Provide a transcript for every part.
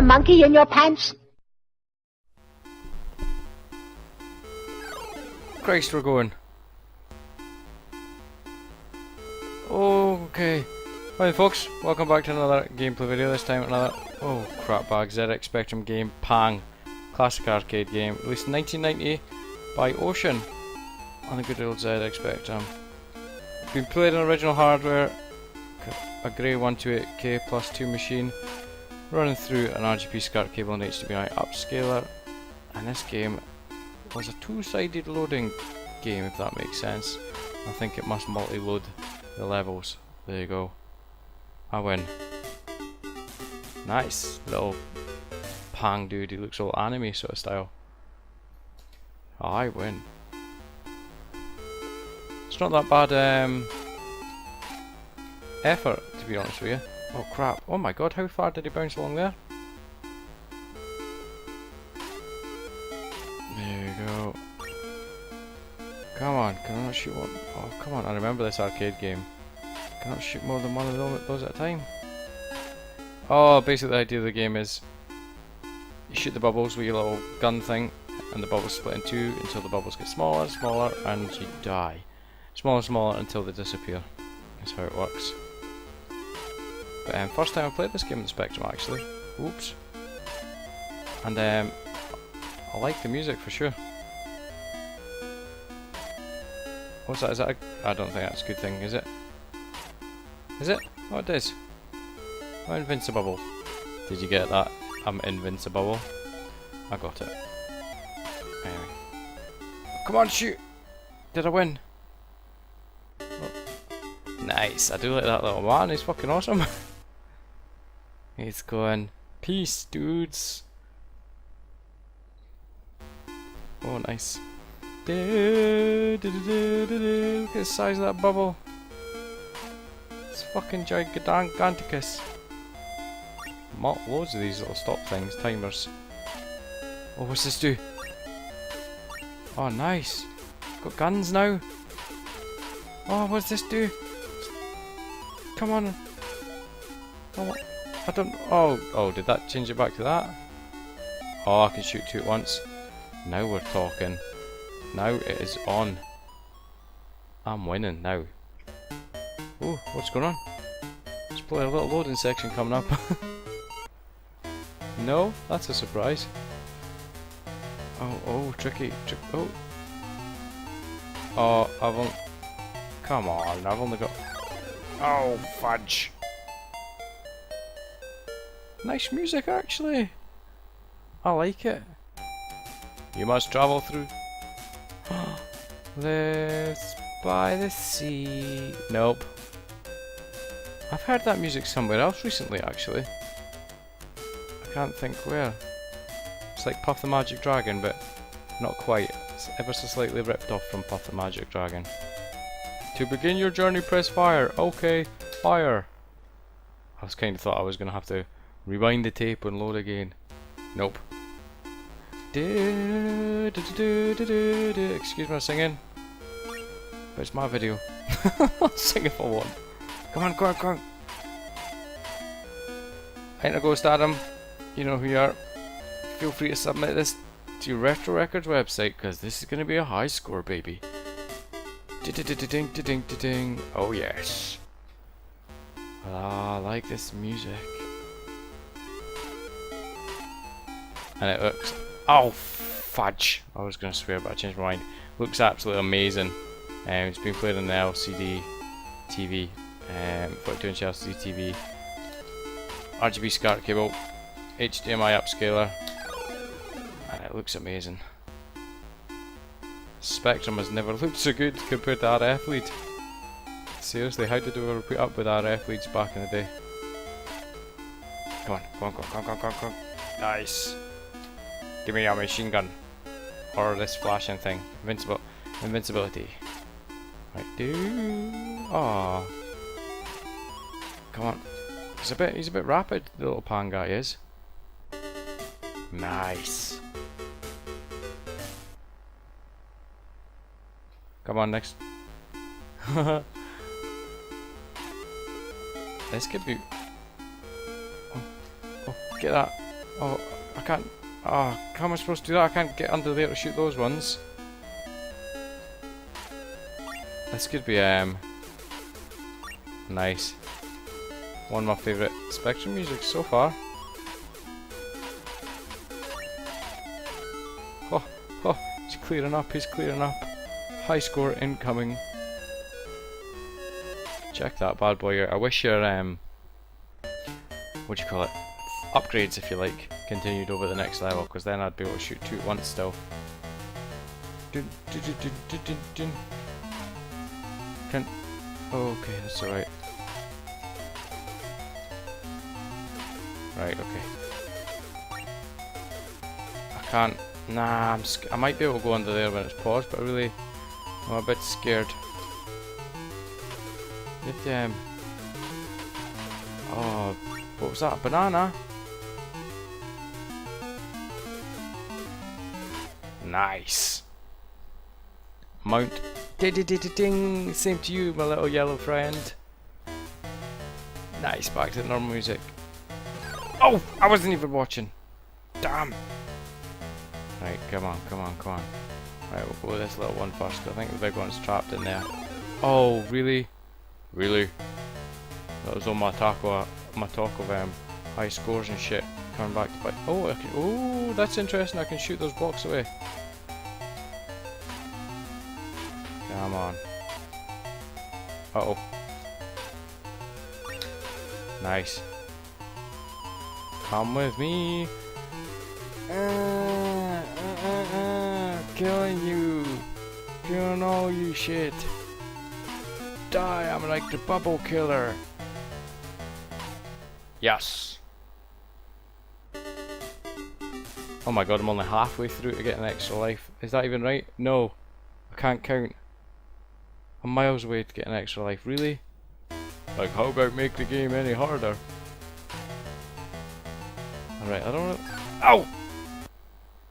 a monkey in your pants? Christ, we're going. Okay. Hi folks, welcome back to another gameplay video. This time another, oh crap bag, ZX Spectrum game, Pang. Classic arcade game, released in 1990 by Ocean on the good old ZX Spectrum. Been played on original hardware, a grey 128K plus 2 machine, running through an RGB SCART cable and HDMI upscaler, and this game was a two-sided loading game, if that makes sense. I think it must multi-load the levels. There you go. I win. Nice little Pang dude, he looks all anime sort of style. I win. It's not that bad effort, to be honest with you. Oh crap, oh my god, how far did he bounce along there? There you go. Come on, can I not shoot one? Oh come on, I remember this arcade game. Can I not shoot more than one of those at a time? Oh, basically the idea of the game is you shoot the bubbles with your little gun thing, and the bubbles split in two until the bubbles get smaller and smaller and you die. Smaller and smaller until they disappear. That's how it works. But first time I played this game in the Spectrum actually. Oops. And I like the music for sure. What's that? Is that I don't think that's a good thing, is it? Is it? Oh, it is. I'm invincible. Did you get that? I'm invincible. I got it. Anyway. Come on, shoot! Did I win? Oh. Nice. I do like that little man. He's fucking awesome. He's going, peace, dudes. Oh, nice. Look at the size of that bubble. It's fucking giganticus. Loads of these little stop things, timers. Oh, what's this do? Oh, nice. Got guns now. Oh, what's this do? Come on. Oh, I don't. Oh, did that change it back to that? Oh, I can shoot two at once. Now we're talking. Now it is on. I'm winning now. Oh, what's going on? There's probably a little loading section coming up. No, that's a surprise. Oh, tricky. Oh, I've only. Come on, I've only got. Oh, fudge. Nice music, actually. I like it. You must travel through. Lives by the sea. Nope. I've heard that music somewhere else recently, actually. I can't think where. It's like Puff the Magic Dragon, but not quite. It's ever so slightly ripped off from Puff the Magic Dragon. To begin your journey, press fire. Okay, fire. I was kind of thought I was going to have to rewind the tape and load again. Nope. Excuse my singing, but it's my video. I'll sing if I want. Come on, come on. Ain't a ghost, Adam. You know who you are. Feel free to submit this to your Retro Records website, because this is going to be a high score, baby. Oh yes. Ah, I like this music. And it looks. Oh fudge! I was going to swear, but I changed my mind. Looks absolutely amazing. It's been played on the LCD TV, 42-inch LCD TV, RGB SCART cable, HDMI upscaler, and it looks amazing. Spectrum has never looked so good compared to RF lead. Seriously, how did we ever put up with RF leads back in the day? Come on. Nice. Give me your machine gun. Or this flashing thing. Invincibility. Right, Aww. Come on. He's a bit rapid, the little Pang guy is. Nice. Come on, next. This could be. Oh, get that. Oh, I can't. Oh, how am I supposed to do that? I can't get under there to shoot those ones. This could be nice. One of my favourite Spectrum music so far. Oh, oh, he's clearing up, he's clearing up. High score incoming. Check that bad boy out. I wish your what do you call it? Upgrades, if you like, continued over the next level, because then I'd be able to shoot two at once still. Dun, dun, dun, dun, dun, dun, dun. Can okay, that's alright. Right, okay. I can't. Nah, I might be able to go under there when it's paused, but really, I'm a bit scared. Get oh, what was that? A banana? Nice. Mount. Ding. Same to you, my little yellow friend. Nice. Back to the normal music. Oh, I wasn't even watching. Damn. Right, come on. Right, we'll go with this little one first, 'cause I think the big one's trapped in there. Oh, really? Really? That was all my talk of high scores and shit coming back to bite. Oh, okay. Oh, that's interesting. I can shoot those blocks away. Come on. Uh-oh. Nice. Come with me. Killing you. Killing all you shit. Die, I'm like the bubble killer. Yes. Oh my god, I'm only halfway through to get an extra life. Is that even right? No. I can't count. I'm miles away to get an extra life. Really? Like, how about make the game any harder? Alright, I don't really... Ow!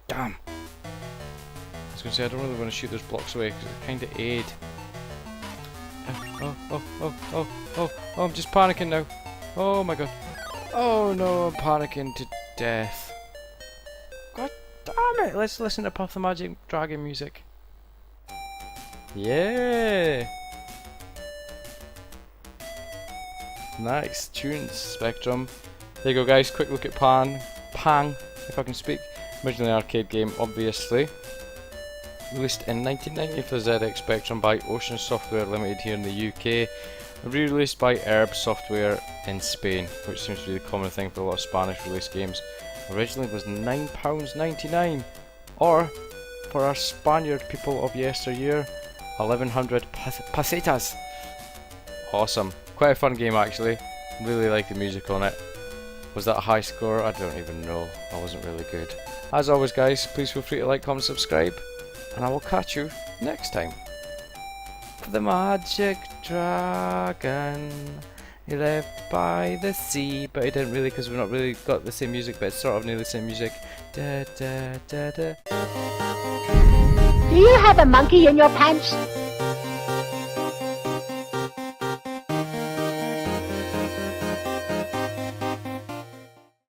Damn. I was gonna say, I don't really want to shoot those blocks away because it kind of aid. Oh, I'm just panicking now. Oh my god. Oh no, I'm panicking to death. God damn it, let's listen to Puff the Magic Dragon music. Yeah. Nice tunes, Spectrum. There you go guys, quick look at Pang, if I can speak. Originally an arcade game, obviously. Released in 1990 for the ZX Spectrum by Ocean Software Limited here in the UK. Re-released by Herb Software in Spain, which seems to be the common thing for a lot of Spanish released games. Originally was £9.99, or for our Spaniard people of yesteryear, 1100 pesetas. Awesome. Quite a fun game actually. Really like the music on it. Was that a high score? I don't even know. I wasn't really good. As always guys, please feel free to like, comment, subscribe, and I will catch you next time. For the magic dragon, he left by the sea, but he didn't really, because we've not really got the same music, but it's sort of nearly the same music. Da, da, da, da. Do you have a monkey in your pants?